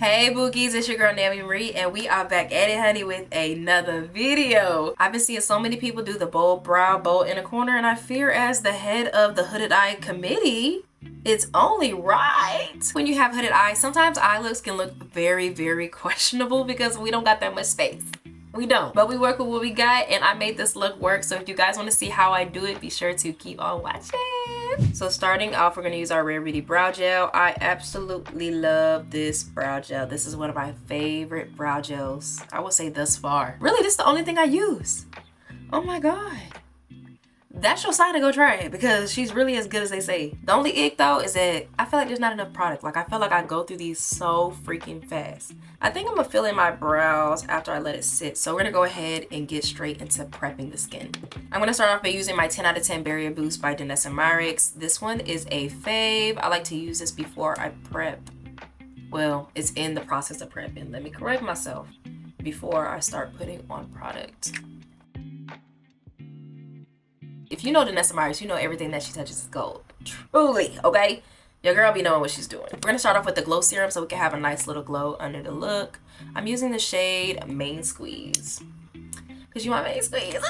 Hey Bookies, it's your girl Naomi and we are back at it, honey, with another video. I've been seeing so many people do the bold brow, bold in a corner, and I fear as the head of the hooded eye committee, it's only right. When you have hooded eyes, sometimes eye looks can look very questionable because we don't got that much space. We don't, but we work with what we got, and I made this look work. So if you guys want to see how I do it, be sure to keep on watching. So starting off, we're going to use our Rare Beauty brow gel. I absolutely love this brow gel. This is one of my favorite brow gels, I would say, thus far. Really, this is the only thing I use. Oh my god. That's your sign to go try it because she's really as good as they say. The only ick though is that I feel like there's not enough product. Like, I feel like I go through these so freaking fast. I think I'm gonna fill in my brows after I let it sit. So we're gonna go ahead and get straight into prepping the skin. I'm gonna start off by using my 10 out of 10 Barrier Boost by naomimarie. This one is a fave. I like to use this before I prep. Well, it's in the process of prepping. Let me correct myself. Before I start putting on product. If you know naomimarie, you know everything that she touches is gold. Truly, okay? Your girl be knowing what she's doing. We're gonna start off with the glow serum so we can have a nice little glow under the look. I'm using the shade Main Squeeze. Cause you want Main Squeeze?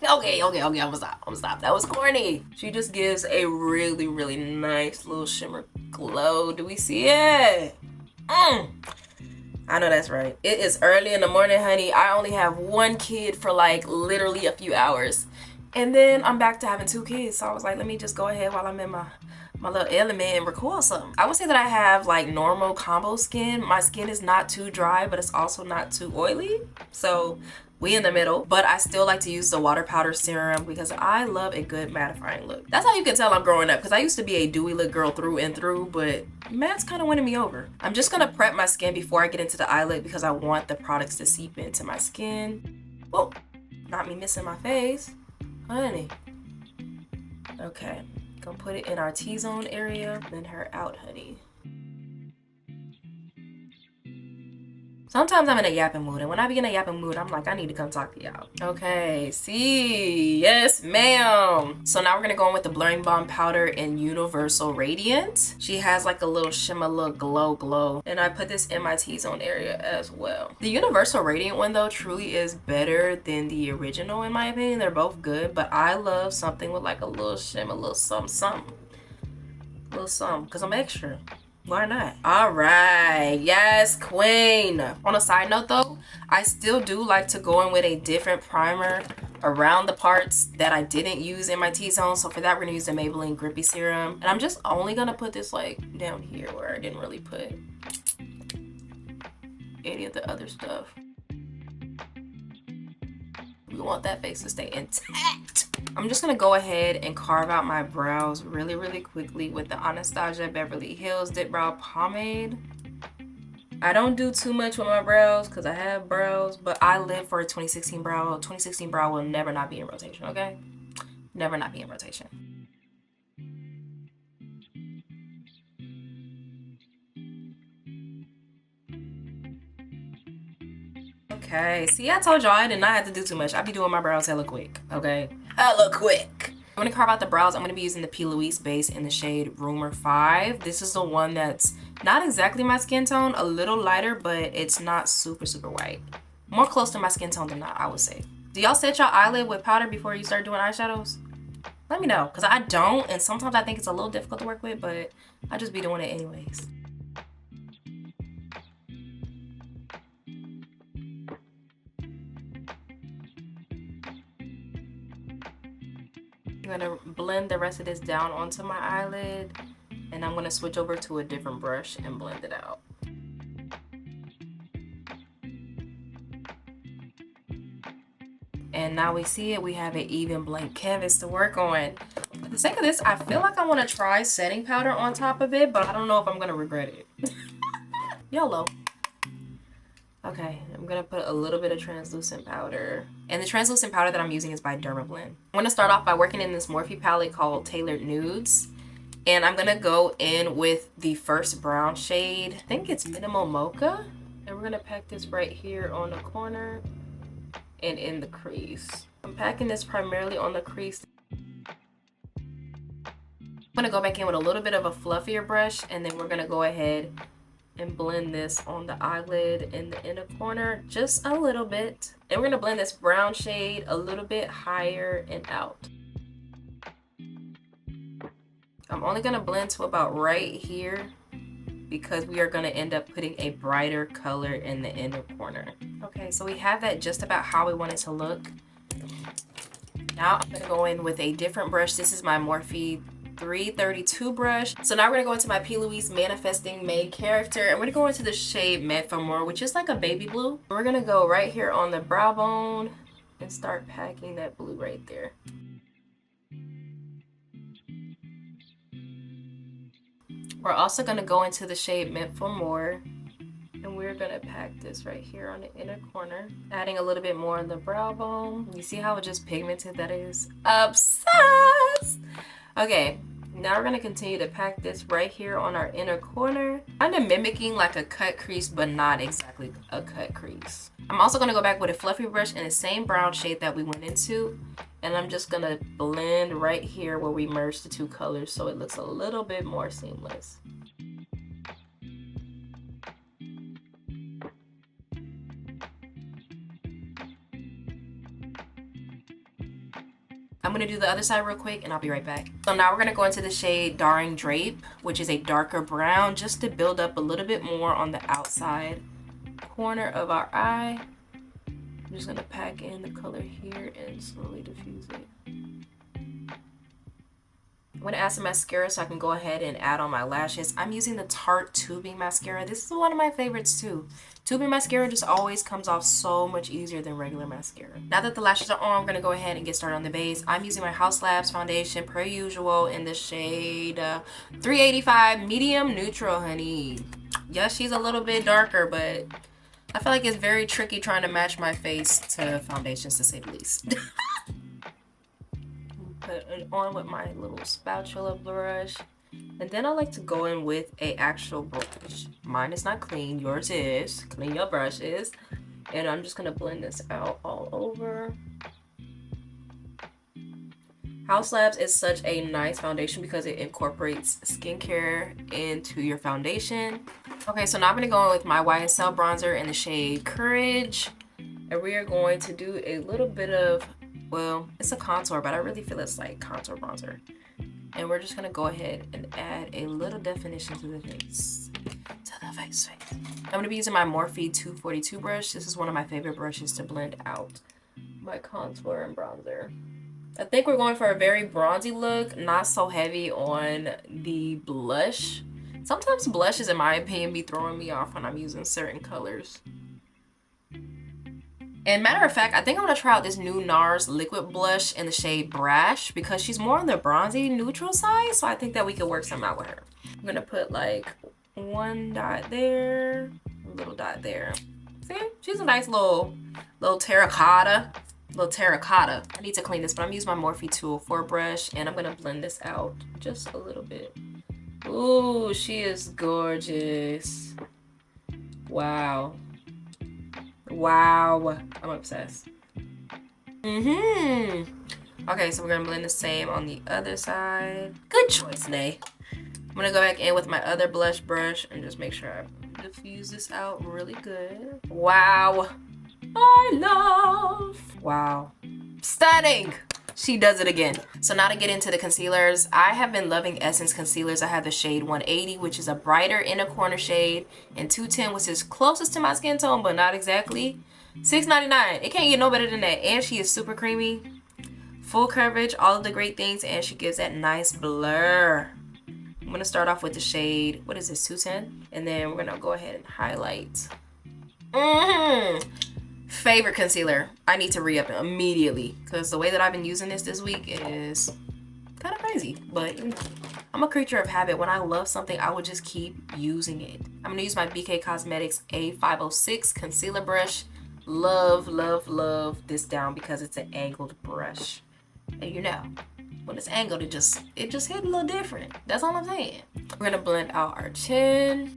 Okay, I'm gonna stop. That was corny. She just gives a really nice little shimmer glow. Do we see it? I know that's right. It is early in the morning, honey. I only have one kid for like literally a few hours. And then I'm back to having two kids. So I was like, let me just go ahead while I'm in my little element and record something. I would say that I have like normal combo skin. My skin is not too dry, but it's also not too oily. So we in the middle. But I still like to use the water powder serum because I love a good mattifying look. That's how you can tell I'm growing up, because I used to be a dewy look girl through and through, but matte's kind of winning me over. I'm just gonna prep my skin before I get into the eye look because I want the products to seep into my skin. Oh, not me missing my face. Honey. Okay, gonna put it in our T-zone area, then her out, honey. Sometimes I'm in a yapping mood, and when I be in a yapping mood, I'm like, I need to come talk to y'all. Okay, see, yes, ma'am. So now we're gonna go in with the Blurring Balm powder in Universal Radiant. She has like a little shimmer, little glow. And I put this in my T-zone area as well. The Universal Radiant one though truly is better than the original in my opinion. They're both good, but I love something with like a little shimmer, a little something. A little something, because I'm extra. Why not? All right, yes, queen. On a side note though, I still do like to go in with a different primer around the parts that I didn't use in my T-zone. So for that, we're gonna use the Maybelline Grippy Serum. And I'm just only gonna put this like down here where I didn't really put any of the other stuff. We want that face to stay intact. I'm just gonna go ahead and carve out my brows really quickly with the Anastasia Beverly Hills Dip Brow Pomade. I don't do too much with my brows because I have brows, but I live for a 2016 brow. 2016 brow will never not be in rotation, okay? Never not be in rotation. Okay, see, I told y'all I did not have to do too much. I be doing my brows hella quick, okay? Hella quick. I'm gonna carve out the brows. I'm gonna be using the P. Louise base in the shade Rumor 5. This is the one that's not exactly my skin tone, a little lighter, but it's not super white. More close to my skin tone than not, I would say. Do y'all set your eyelid with powder before you start doing eyeshadows? Let me know, because I don't, and sometimes I think it's a little difficult to work with, but I just be doing it anyways. I'm gonna blend the rest of this down onto my eyelid, and I'm gonna switch over to a different brush and blend it out. And now we see it, we have an even blank canvas to work on. For the sake of this, I feel like I want to try setting powder on top of it, but I don't know if I'm gonna regret it. YOLO. Okay, I'm gonna put a little bit of translucent powder. And the translucent powder that I'm using is by Dermablend. I'm gonna start off by working in this Morphe palette called Tailored Nudes. And I'm gonna go in with the first brown shade. I think it's Minimal Mocha. And we're gonna pack this right here on the corner and in the crease. I'm packing this primarily on the crease. I'm gonna go back in with a little bit of a fluffier brush, and then we're gonna go ahead and blend this on the eyelid in the inner corner just a little bit. And we're gonna blend this brown shade a little bit higher and out. I'm only gonna blend to about right here because we are gonna end up putting a brighter color in the inner corner. Okay, so we have that just about how we want it to look. Now I'm gonna go in with a different brush. This is my Morphe 332 brush. So now we're gonna go into my P. Louise Manifesting Main Character, and we're gonna go into the shade Meant for More, which is like a baby blue. We're gonna go right here on the brow bone and start packing that blue right there. We're also gonna go into the shade Meant for More, and we're gonna pack this right here on the inner corner, adding a little bit more on the brow bone. You see how just pigmented that is? Obsessed! Okay, now we're gonna continue to pack this right here on our inner corner, kind of mimicking like a cut crease, but not exactly a cut crease. I'm also gonna go back with a fluffy brush in the same brown shade that we went into, and I'm just gonna blend right here where we merged the two colors so it looks a little bit more seamless. I'm gonna do the other side real quick and I'll be right back. So now we're gonna go into the shade Daring Drape, which is a darker brown, just to build up a little bit more on the outside corner of our eye. I'm just gonna pack in the color here and slowly diffuse it. I'm gonna add some mascara so I can go ahead and add on my lashes. I'm using the Tarte Tubing Mascara. This is one of my favorites too. Tubing mascara just always comes off so much easier than regular mascara. Now that the lashes are on, I'm gonna go ahead and get started on the base. I'm using my House Labs foundation per usual in the shade 385 Medium Neutral, honey. Yes, she's a little bit darker, but I feel like it's very tricky trying to match my face to foundations, to say the least. Put it on with my little spatula brush. And then I like to go in with a actual brush. Mine is not clean, yours is. Clean your brushes. And I'm just gonna blend this out all over. House Labs is such a nice foundation because it incorporates skincare into your foundation. Okay, so now I'm gonna go in with my YSL bronzer in the shade Courage. And we are going to do a little bit of, well, it's a contour, but I really feel it's like contour bronzer. And we're just gonna go ahead and add a little definition to the face. I'm gonna be using my Morphe 242 brush. This is one of my favorite brushes to blend out my contour and bronzer. I think we're going for a very bronzy look, not so heavy on the blush. Sometimes blushes, in my opinion, be throwing me off when I'm using certain colors. And matter of fact, I think I'm gonna try out this new NARS liquid blush in the shade Brash because she's more on the bronzy neutral side. So I think that we could work something out with her. I'm gonna put like one dot there, a little dot there. See, she's a nice little terracotta. I need to clean this, but I'm using my Morphe 204 brush and I'm gonna blend this out just a little bit. Ooh, she is gorgeous. Wow. Wow, I'm obsessed. Okay, so we're gonna blend the same on the other side. Good choice, Nay. I'm gonna go back in with my other blush brush and just make sure I diffuse this out really good. Wow, I love. Wow, stunning. She does it again. So now to get into the concealers, I have been loving Essence concealers. I have the shade 180, which is a brighter inner corner shade, and 210, which is closest to my skin tone, but not exactly. $6.99. It can't get no better than that. And she is super creamy, full coverage, all of the great things, and she gives that nice blur. I'm gonna start off with the shade, what is this, 210? And then we're gonna go ahead and highlight. Favorite concealer. I need to re-up it immediately because the way that I've been using this week is kind of crazy, but I'm a creature of habit. When I love something, I would just keep using it. I'm gonna use my BK Cosmetics A506 concealer brush. Love, love, love this down because it's an angled brush, and you know when it's angled, it just hit a little different. That's all I'm saying. We're gonna blend out our chin.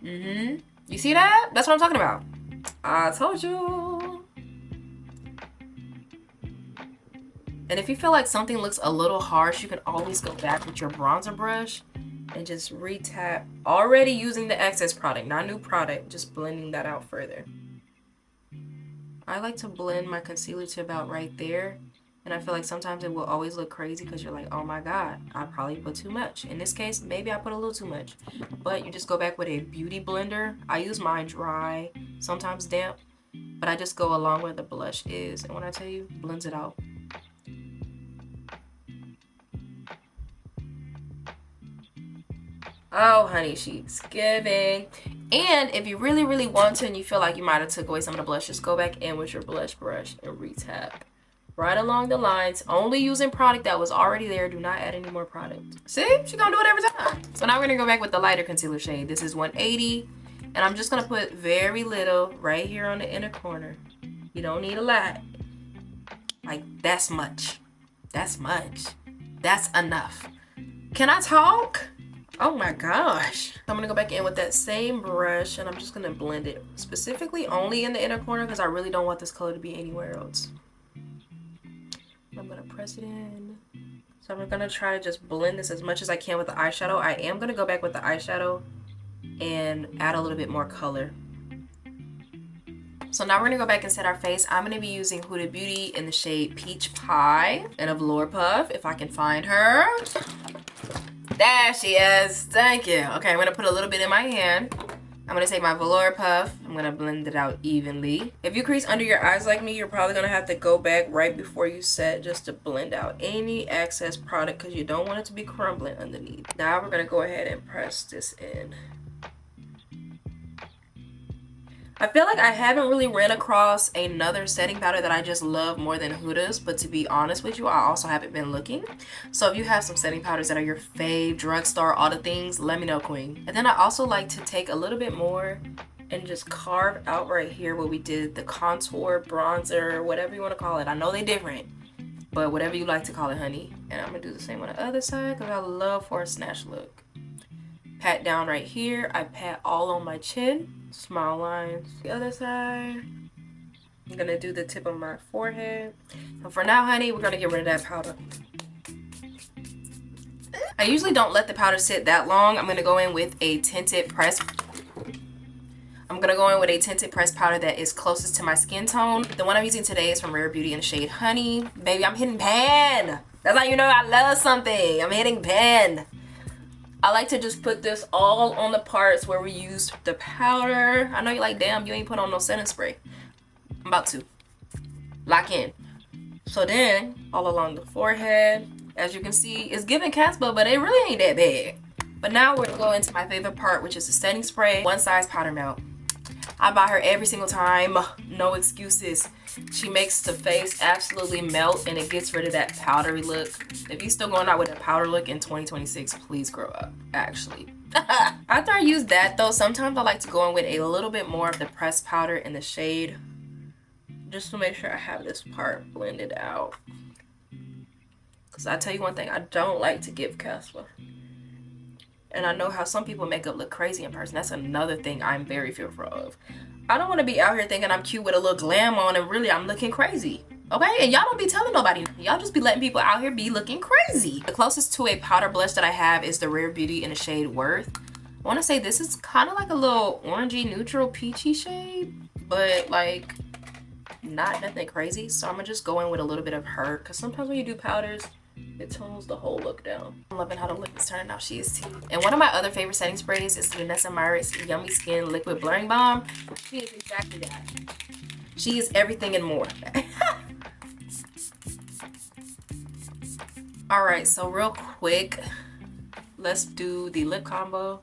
You see that? That's what I'm talking about. I told you. And if you feel like something looks a little harsh, you can always go back with your bronzer brush and just re-tap. Already using the excess product, not new product, just blending that out further. I like to blend my concealer to about right there. And I feel like sometimes it will always look crazy because you're like, oh my God, I probably put too much. In this case, maybe I put a little too much. But you just go back with a beauty blender. I use mine dry, sometimes damp. But I just go along where the blush is. And when I tell you, blends it out. Oh, honey, she's giving. And if you really, really want to and you feel like you might have took away some of the blush, just go back in with your blush brush and re-tap. Right along the lines, only using product that was already there. Do not add any more product. See, she's gonna do it every time. So now we're gonna go back with the lighter concealer shade. This is 180, and I'm just gonna put very little right here on the inner corner. You don't need a lot. Like, that's much. That's much. That's enough. Can I talk? Oh my gosh. I'm gonna go back in with that same brush and I'm just gonna blend it specifically only in the inner corner because I really don't want this color to be anywhere else. I'm gonna press it in. So I'm gonna try to just blend this as much as I can with the eyeshadow. I am gonna go back with the eyeshadow and add a little bit more color. So now we're gonna go back and set our face. I'm gonna be using Huda Beauty in the shade Peach Pie and a Velour Puff, if I can find her. There she is, thank you. Okay, I'm gonna put a little bit in my hand. I'm gonna take my Velour Puff, I'm gonna blend it out evenly. If you crease under your eyes like me, you're probably gonna have to go back right before you set just to blend out any excess product because you don't want it to be crumbling underneath. Now we're gonna go ahead and press this in. I feel like I haven't really ran across another setting powder that I just love more than Huda's, but to be honest with you, I also haven't been looking. So if you have some setting powders that are your fave, drugstore, all the things, let me know, queen. And then I also like to take a little bit more and just carve out right here where we did the contour, bronzer, whatever you want to call it. I know they're different, but whatever you like to call it, honey. And I'm going to do the same on the other side because I love for a snatch look. Pat down right here. I pat all on my chin. Smile lines. The other side. I'm gonna do the tip of my forehead. And for now, honey, we're gonna get rid of that powder. I usually don't let the powder sit that long. I'm gonna go in with a tinted pressed powder that is closest to my skin tone. The one I'm using today is from Rare Beauty in the shade Honey. Baby, I'm hitting pan. That's how you know I love something. I'm hitting pan. I like to just put this all on the parts where we use the powder. I know you're like, damn, you ain't put on no setting spray. I'm about to. Lock in. So then, all along the forehead, as you can see, it's giving Casper, but it really ain't that bad. But now we're gonna go into my favorite part, which is the setting spray. One size powder melt. I buy her every single time. No excuses. She makes the face absolutely melt and it gets rid of that powdery look. If you're still going out with a powder look in 2026, please grow up, actually. After I use that though, sometimes I like to go in with a little bit more of the pressed powder in the shade just to make sure I have this part blended out. Because I tell you one thing, I don't like to give Casper. And I know how some people makeup look crazy in person. That's another thing I'm very fearful of. I don't want to be out here thinking I'm cute with a little glam on and really I'm looking crazy. Okay? And y'all don't be telling nobody. Y'all just be letting people out here be looking crazy. The closest to a powder blush that I have is the Rare Beauty in the shade Worth. I want to say this is kind of like a little orangey neutral peachy shade. But like not nothing crazy. So I'm going to just go in with a little bit of her. Because sometimes when you do powders, it tones the whole look down. I'm loving how the look is turning out. She is too. And one of my other favorite setting sprays is the Naomimarie's Yummy Skin Liquid Blurring Balm. She is exactly that. She is everything and more. Alright, so real quick, let's do the lip combo.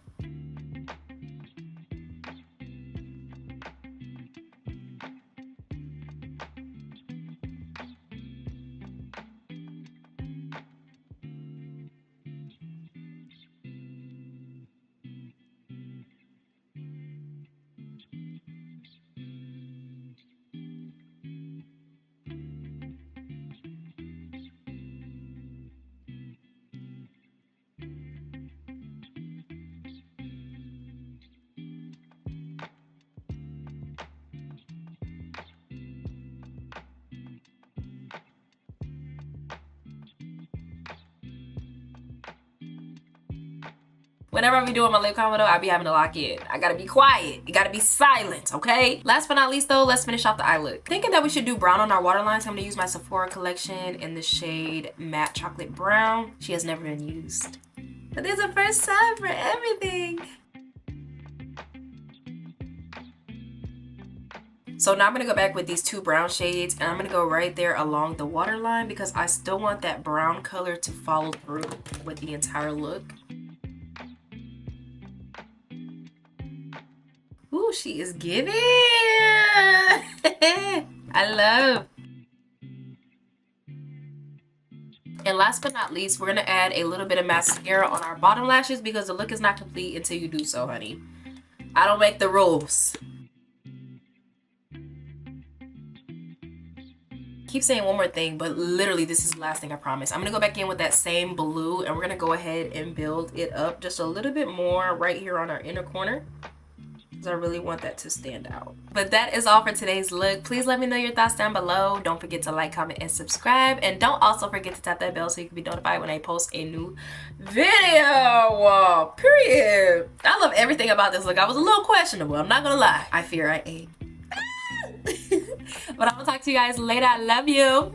Whenever I be doing my lip combo though, I be having to lock in. I gotta be quiet. You gotta be silent, okay? Last but not least though, let's finish off the eye look. Thinking that we should do brown on our waterline, so I'm gonna use my Sephora collection in the shade Matte Chocolate Brown. She has never been used. But there's a first time for everything. So now I'm gonna go back with these 2 brown shades and I'm gonna go right there along the waterline because I still want that brown color to follow through with the entire look. Ooh, she is giving. I love. And last but not least, we're gonna add a little bit of mascara on our bottom lashes because the look is not complete until you do so, honey. I don't make the rules. Keep saying one more thing, but literally this is the last thing, I promise. I'm gonna go back in with that same blue and we're gonna go ahead and build it up just a little bit more right here on our inner corner, because I really want that to stand out. But that is all for today's look. Please let me know your thoughts down below. Don't forget to like, comment, and subscribe. And don't also forget to tap that bell so you can be notified when I post a new video. Period. I love everything about this look. I was a little questionable, I'm not gonna lie. I fear I ate. But I'm gonna talk to you guys later. I love you.